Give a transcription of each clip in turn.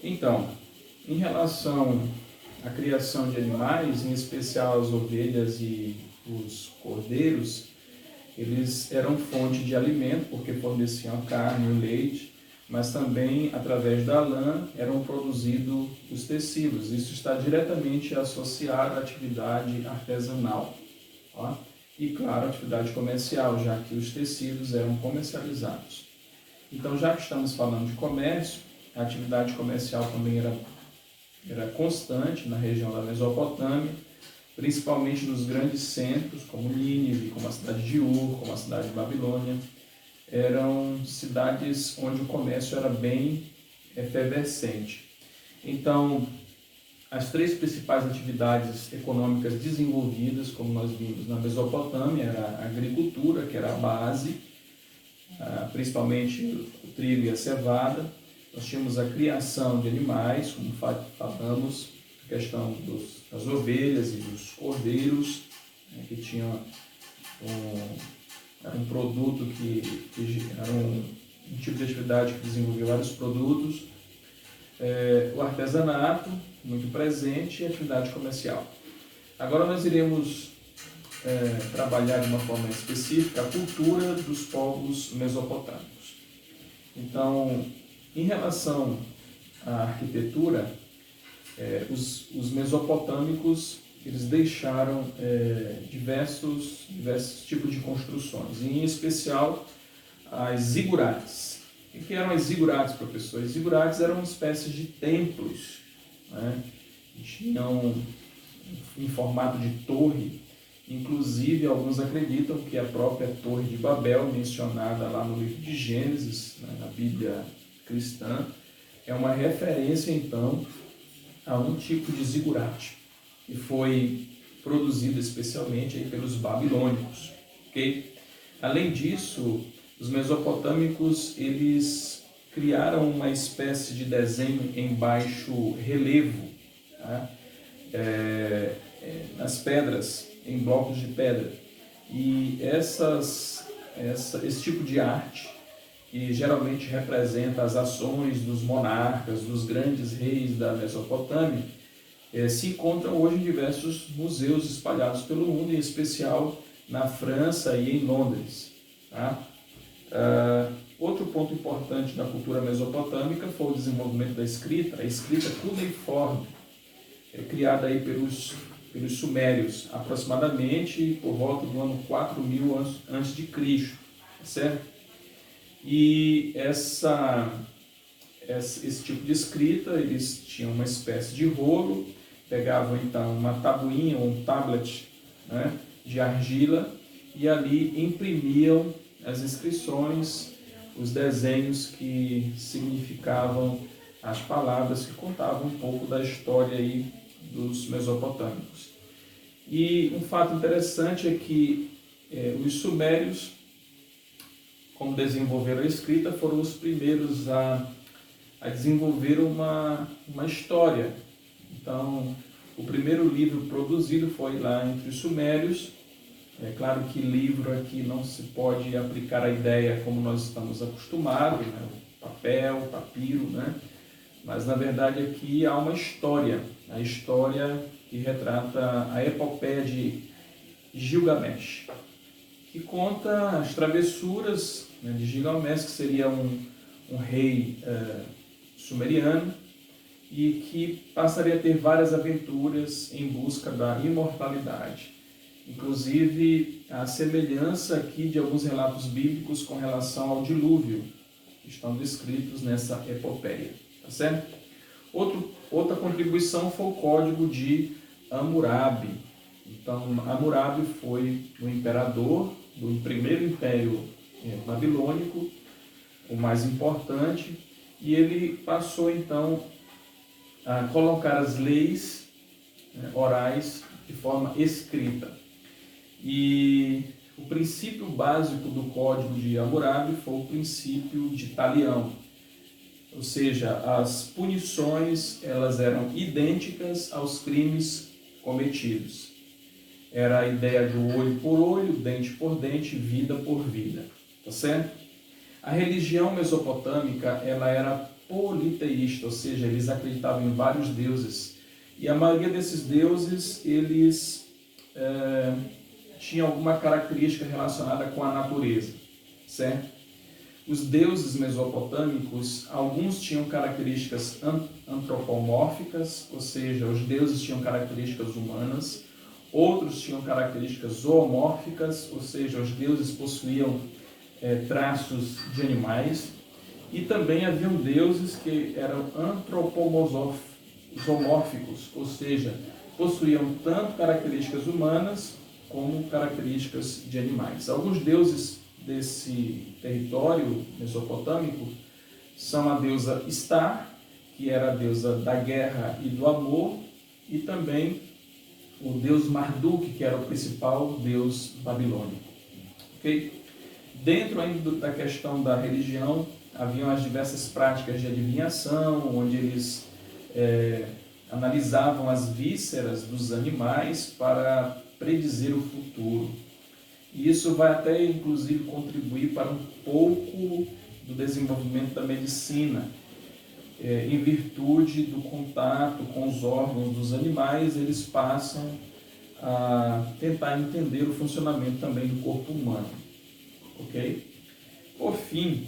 Então, em relação à criação de animais, em especial as ovelhas e os cordeiros, eles eram fonte de alimento, porque forneciam a carne, o leite, mas também, através da lã, eram produzidos os tecidos. Isso está diretamente associado à atividade artesanal, ó, e, claro, à atividade comercial, já que os tecidos eram comercializados. Então, já que estamos falando de comércio, a atividade comercial também era constante na região da Mesopotâmia, principalmente nos grandes centros, como Nínive, como a cidade de Ur, como a cidade de Babilônia. Eram cidades onde o comércio era bem efervescente. Então, as três principais atividades econômicas desenvolvidas, como nós vimos na Mesopotâmia, era a agricultura, que era a base, principalmente o trigo e a cevada. Nós tínhamos a criação de animais, como falamos, a questão das ovelhas e dos cordeiros, né, que tinham era um produto que era um tipo de atividade que desenvolvia vários produtos. O artesanato, muito presente, e a atividade comercial. Agora nós iremos trabalhar de uma forma específica a cultura dos povos mesopotâmicos. Então, em relação à arquitetura, os mesopotâmicos eles deixaram diversos tipos de construções, em especial as zigurates. O que eram as zigurates, professor? As zigurates eram uma espécie de templos, né? Tinham em formato de torre. Inclusive, alguns acreditam que a própria Torre de Babel, mencionada lá no livro de Gênesis, né, na Bíblia cristã, é uma referência, então, a um tipo de zigurate, que foi produzido especialmente aí pelos babilônicos. Okay? Além disso, os mesopotâmicos eles criaram uma espécie de desenho em baixo relevo, tá? Nas pedras, em blocos de pedra. E esse tipo de arte, que geralmente representa as ações dos monarcas, dos grandes reis da Mesopotâmia, se encontram hoje em diversos museus espalhados pelo mundo, em especial na França e em Londres. Tá? Outro ponto importante da cultura mesopotâmica foi o desenvolvimento da escrita, a escrita cuneiforme, criada aí pelos sumérios, aproximadamente por volta do ano 4000 a.C., certo? E esse tipo de escrita, eles tinham uma espécie de rolo, pegavam então uma tabuinha, um tablet, né, de argila, e ali imprimiam as inscrições, os desenhos que significavam as palavras, que contavam um pouco da história aí dos mesopotâmicos. E um fato interessante é que os sumérios, como desenvolveram a escrita, foram os primeiros a desenvolver uma história. Então, o primeiro livro produzido foi lá entre os sumérios. É claro que livro aqui não se pode aplicar a ideia como nós estamos acostumados, né? Papel, papiro, né? Mas na verdade aqui há uma história, a história que retrata a epopeia de Gilgamesh, que conta as travessuras, né, de Gilgamesh, que seria um rei sumeriano, e que passaria a ter várias aventuras em busca da imortalidade. Inclusive, a semelhança aqui de alguns relatos bíblicos com relação ao dilúvio, que estão descritos nessa epopeia. Tá certo? Outra contribuição foi o Código de Hammurabi. Então, Hammurabi foi o imperador do primeiro império babilônico, o mais importante, e ele passou então a colocar as leis orais de forma escrita. E o princípio básico do Código de Hammurabi foi o princípio de talião, ou seja, as punições elas eram idênticas aos crimes cometidos. Era a ideia de olho por olho, dente por dente, vida por vida, tá certo? A religião mesopotâmica ela era politeísta, ou seja, eles acreditavam em vários deuses. E a maioria desses deuses, eles tinham alguma característica relacionada com a natureza, certo? Os deuses mesopotâmicos, alguns tinham características antropomórficas, ou seja, os deuses tinham características humanas. Outros tinham características zoomórficas, ou seja, os deuses possuíam traços de animais. E também haviam deuses que eram antropomórficos, ou seja, possuíam tanto características humanas como características de animais. Alguns deuses desse território mesopotâmico são a deusa Star, que era a deusa da guerra e do amor, e também o deus Marduk, que era o principal deus babilônico. Okay? Dentro ainda da questão da religião, haviam as diversas práticas de adivinhação, onde eles analisavam as vísceras dos animais para predizer o futuro. E isso vai até, inclusive, contribuir para um pouco do desenvolvimento da medicina. Em virtude do contato com os órgãos dos animais, eles passam a tentar entender o funcionamento também do corpo humano. Ok? Por fim,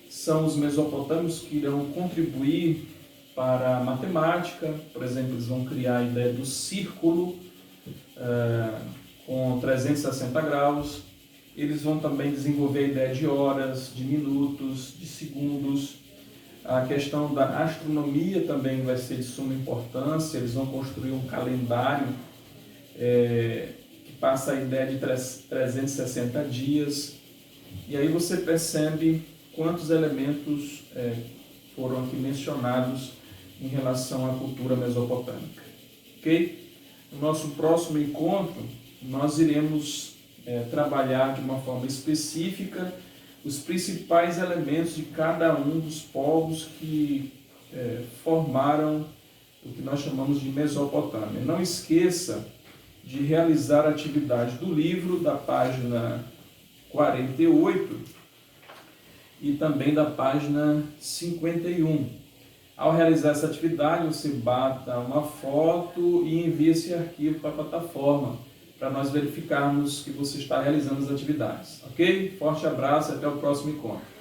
são os mesopotâmios que irão contribuir para a matemática. Por exemplo, eles vão criar a ideia do círculo com 360 graus. Eles vão também desenvolver a ideia de horas, de minutos, de segundos. A questão da astronomia também vai ser de suma importância. Eles vão construir um calendário que passa a ideia de 360 dias. E aí você percebe quantos elementos foram aqui mencionados em relação à cultura mesopotâmica. Ok? No nosso próximo encontro, nós iremos trabalhar de uma forma específica os principais elementos de cada um dos povos que formaram o que nós chamamos de Mesopotâmia. Não esqueça de realizar a atividade do livro, da página 48 e também da página 51. Ao realizar essa atividade, você bata uma foto e envia esse arquivo para a plataforma, para nós verificarmos que você está realizando as atividades. Ok? Forte abraço e até o próximo encontro.